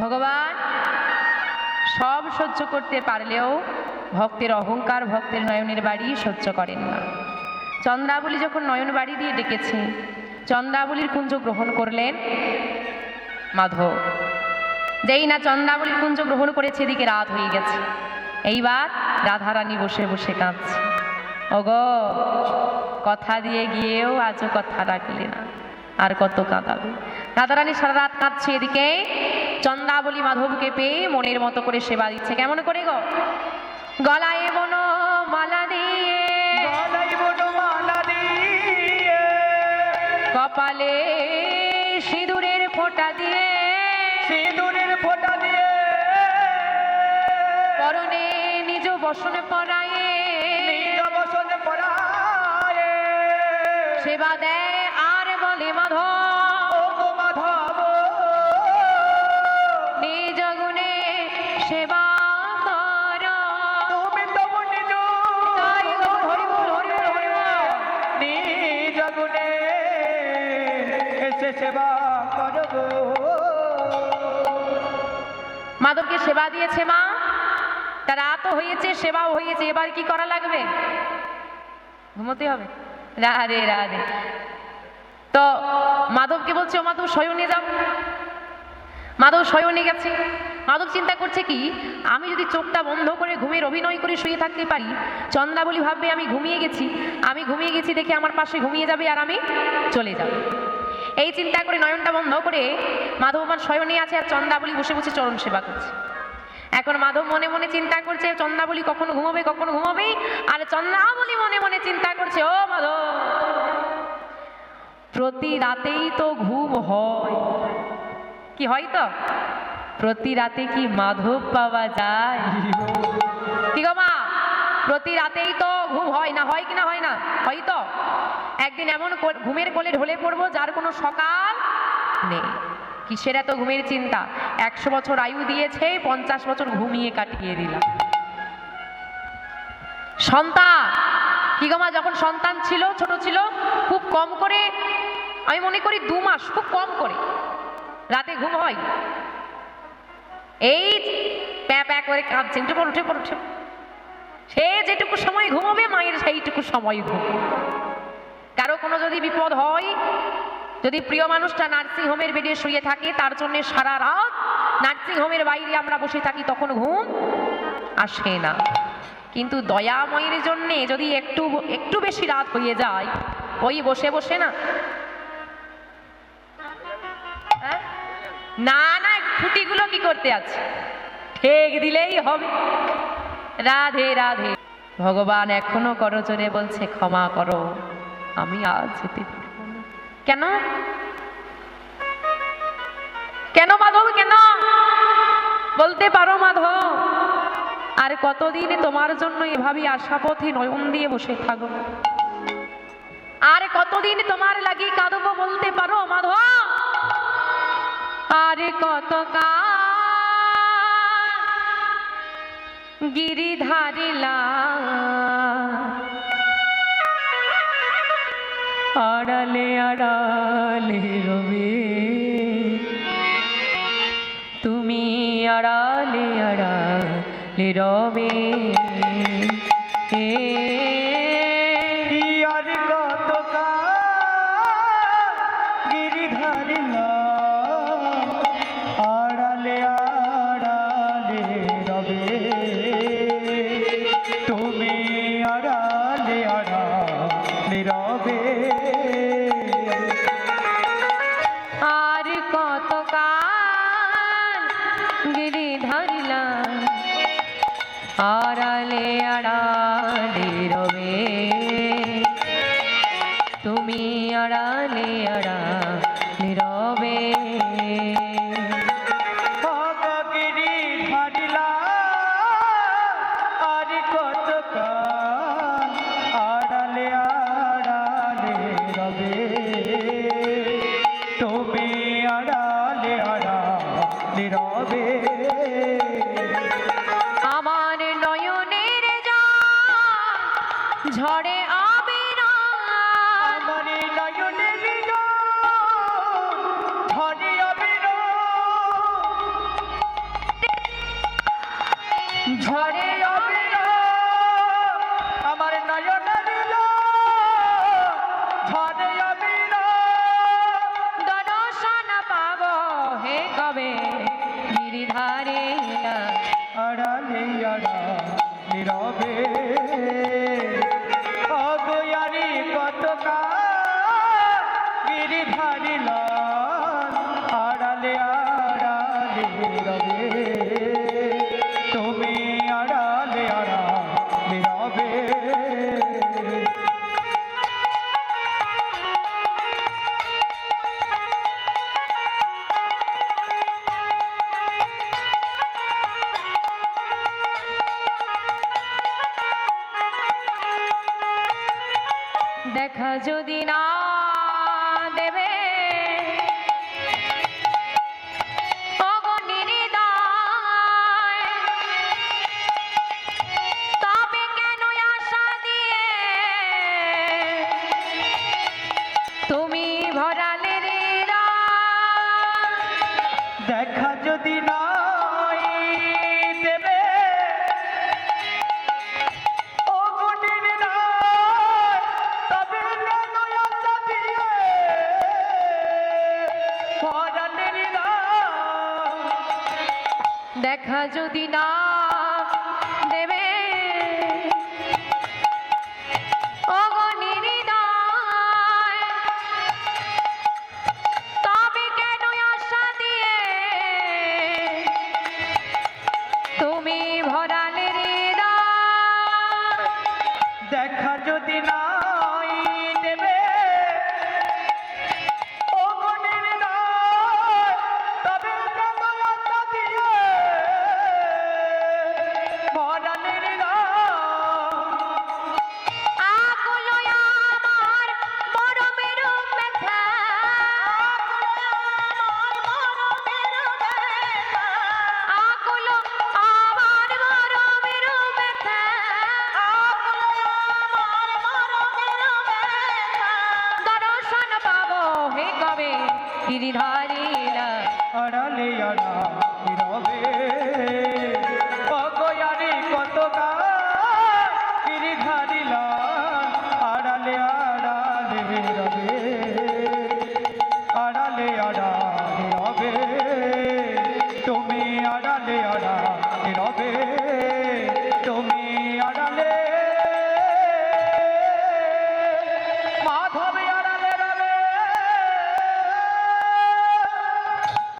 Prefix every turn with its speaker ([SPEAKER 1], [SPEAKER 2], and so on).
[SPEAKER 1] ভগবান সব সহ্য করতে পারলেও ভক্তের অহংকার, ভক্তের নয়নের বাড়ি সহ্য করেন না। চন্দ্রাবলী যখন নয়ন বাড়ি দিয়ে ডেকেছে, চন্দ্রাবলীর কুঞ্জ গ্রহণ করলেন মাধব। যেই না চন্দ্রাবলীর কুঞ্জ গ্রহণ করেছে, এদিকে রাত হয়ে গেছে। এইবার রাধারানী বসে বসে কাঁদছে। ওগো, কথা দিয়ে গিয়েও আজও কথা রাখলে না, আর কত কাঁদাবে। রাধারানী সারা রাত কাঁদছে, এদিকে চন্দ্রাবলী মাধবকে পেয়ে মনের মতো করে সেবা দিচ্ছে। কেমন করে গো? গলায় বনো মালা দিয়ে, কপালে সিঁদুরের ফোঁটা দিয়ে, পরনে নিজ বসনে পরায়ে, সেবা দেয় আর বলে মাধব, নিজ গুণে সেবা কর। মাধবকে সেবা দিয়েছে মা, তার রাতও হয়েছে, সেবাও হয়েছে, এবার কি করা লাগবে? ঘুমোতে হবে। রাধে রাধে। তো মাধবকে বলছে, ও মাধব শয়নে যাও। মাধব শয়নে গেছে। মাধব চিন্তা করছে কি, আমি যদি চোখটা বন্ধ করে ঘুমের অভিনয় করে শুয়ে থাকতে পারি, চন্দ্রাবলী ভাববে আমি ঘুমিয়ে গেছি দেখে আমার পাশে ঘুমিয়ে যাবে আর আমি চলে যাব। এই চিন্তা করে নয়নটা বন্ধ করে মাধব আমার শয়নে আছে, আর চন্দ্রাবলী বসে বসে চরণ সেবা করছে। এখন মাধব মনে মনে চিন্তা করছে চন্দ্রাবলী কখন ঘুমাবে, আর চন্দ্রাবলী মনে মনে চিন্তা করছে, ও মাধব, প্রতি রাতেই তো ঘুম হয়। কি হয়? তো প্রতি রাতে কি মাধব পাওয়া যায়? কি গো মা, প্রতি রাতেই তো ঘুম হয় না? হয় কি না? হয় না? হয় তো। একদিন এমন ঘুমের কোলে ঢলে পড়বো যার কোনো সকাল নেই। কিসের এত ঘুমের চিন্তা? 100 বছর আয়ু দিয়েছে, 50 বছর ঘুমিয়ে কাটিয়ে দিলাম। সন্তান কি গো মা, যখন সন্তান ছিল, ছোট ছিল, খুব কম করে, আমি মনে করি 2 মাস, খুব কম করে রাতে ঘুম হয়। এই প্যা প্যা করে কাঁদছে, উঠে পড়। সে যেটুকু সময় ঘুমাবে, মায়ের সেইটুকু সময় ঘুমাবে। কারো কোনো যদি বিপদ হয়, যদি প্রিয় মানুষটা নার্সিংহোমের বেডে শুয়ে থাকে, তার জন্য সারা রাত নার্সিংহোমের বাইরে আমরা বসে থাকি, তখন ঘুম আসে না। কিন্তু দয়াময়ের জন্য যদি একটু বেশি রাত হয়ে যায়, ওই বসে বসে না না খুঁটিগুলো কি করতে আছে, ঠেক দিলেই হবে। রাধে রাধে। ভগবান এখনো করজোরে বলছে, ক্ষমা করো, আমি আজ যেতে পারবো না। কেন মাধব, কেন বলতে পারো মাধব? আর কতদিন তোমার জন্য এভাবে আশাপথে নয়ন দিয়ে বসে থাকবো? আর কতদিন তোমার লাগি কাঁদবো, বলতে পারো মাধব? আর কত গিরিধারিলা আড়ালে আড়ালে রবে, তুমি আড়ালে আড়ালে রবে।
[SPEAKER 2] আর কত গিরিধারিলা আড়ালে আড়ালে রবে, তুমি আড়ালে আড়ালে রবে।
[SPEAKER 1] আর কত কাল গিরিধারিলা আড়ালে আড়ালে রবে, তুমি আড়ালে আড়ালে রবে।
[SPEAKER 2] গিরিধারিলা আর কত কাল আড়ালে আড়ালে রবে, তুমি আড়ালে আড়ালে রবে।
[SPEAKER 1] আমার নয়নের ঝড়ে আবিরা,
[SPEAKER 2] আমার নয়নের ঝড়ে আবিরা,
[SPEAKER 1] কবে গিরিধারে এলা।
[SPEAKER 2] আড়ালে আড়ালে রবে অগয়ারি কত গিরিধারি লাল আড়ালে আড়ালে রবে তুমি আড়ালে আড়ালে রবে
[SPEAKER 1] দেখা যদি না দেবে অগণিরিদায়, তবে কেন আশা দিয়ে তুমি ভরালে হৃদয়।
[SPEAKER 2] দেখা যদি নাই দেবে ও গুটির নাই, তবে কেন আশা দিয়ে ভরালে হৃদয়।
[SPEAKER 1] দেখা যদি না দেবে অগণিরিদায়, তবে কেন আশা দিয়ে তুমি ভরালে হৃদয়।
[SPEAKER 2] দেখা যদি নাই দেবে ও গুটির নাই, তবে কেন আশা দিয়ে ভরালে হৃদয়।
[SPEAKER 1] আকুল আমার মরমের ব্যথা, আকুল আমার মরমের ব্যথা, দর্শন পাবো হে কবে গিরিধারী এলা।
[SPEAKER 2] আড়ালে আড়ালে